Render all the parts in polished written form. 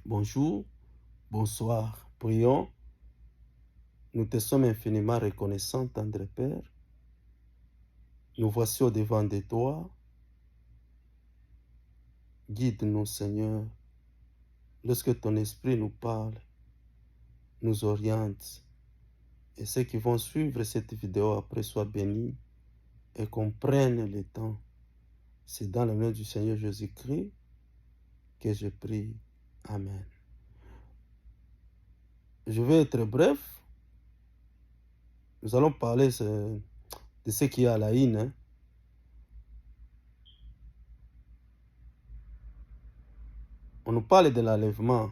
Bonjour, bonsoir. Prions. Nous te sommes infiniment reconnaissants, tendre Père. Nous voici au devant de toi. Guide-nous, Seigneur. Lorsque ton esprit nous parle, nous oriente. Et ceux qui vont suivre cette vidéo après soient bénis et comprennent le temps. C'est dans le nom du Seigneur Jésus-Christ que je prie. Amen. Je vais être bref. Nous allons parler de ce qui est à la une. On nous parle de l'enlèvement.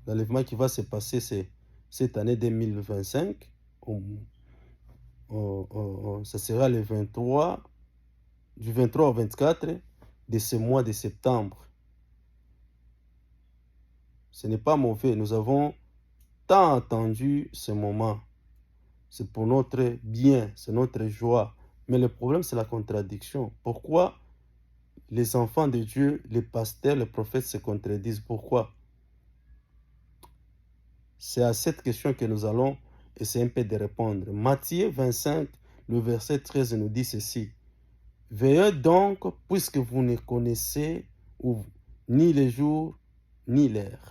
L'enlèvement qui va se passer cette année 2025. Ça sera le 23, du 23 au 24 de ce mois de septembre. Ce n'est pas mauvais. Nous avons tant attendu ce moment. C'est pour notre bien, c'est notre joie. Mais le problème, c'est la contradiction. Pourquoi les enfants de Dieu, les pasteurs, les prophètes se contredisent? Pourquoi? C'est à cette question que nous allons essayer un peu de répondre. Matthieu 25, le verset 13 nous dit ceci. Veillez donc, puisque vous ne connaissez ni le jour, ni l'heure.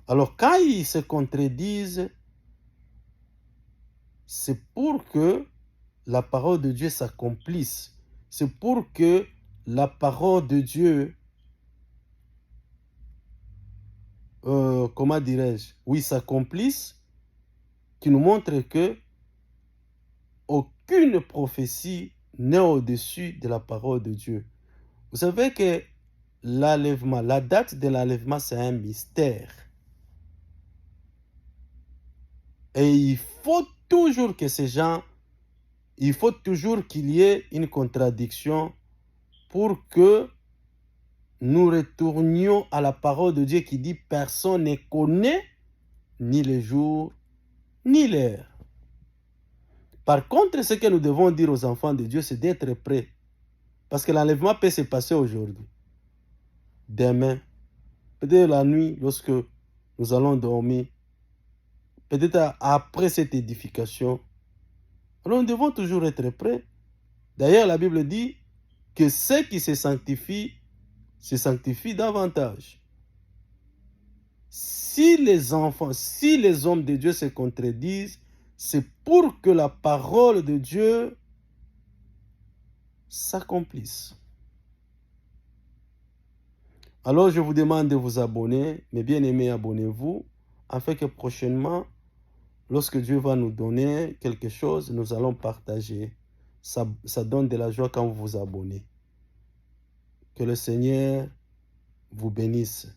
Alors, quand ils se contredisent, c'est pour que la parole de Dieu s'accomplisse. C'est pour que la parole de Dieu, comment dirais-je, oui, s'accomplisse, qui nous montre que aucune prophétie n'est au-dessus de la parole de Dieu. Vous savez que l'enlèvement, la date de l'enlèvement, c'est un mystère. Et il faut toujours que ces gens, il faut toujours qu'il y ait une contradiction pour que nous retournions à la parole de Dieu qui dit « Personne ne connaît ni le jour, ni l'heure ». Par contre, ce que nous devons dire aux enfants de Dieu, c'est d'être prêts. Parce que l'enlèvement peut se passer aujourd'hui, demain, peut-être la nuit, lorsque nous allons dormir, peut-être après cette édification. Alors nous devons toujours être prêts. D'ailleurs, la Bible dit que ceux qui se sanctifient davantage. Si les enfants, si les hommes de Dieu se contredisent, c'est pour que la parole de Dieu s'accomplisse. Alors je vous demande de vous abonner, mes bien-aimés, abonnez-vous, afin que prochainement, lorsque Dieu va nous donner quelque chose, nous allons partager. Ça donne de la joie quand vous vous abonnez. Que le Seigneur vous bénisse.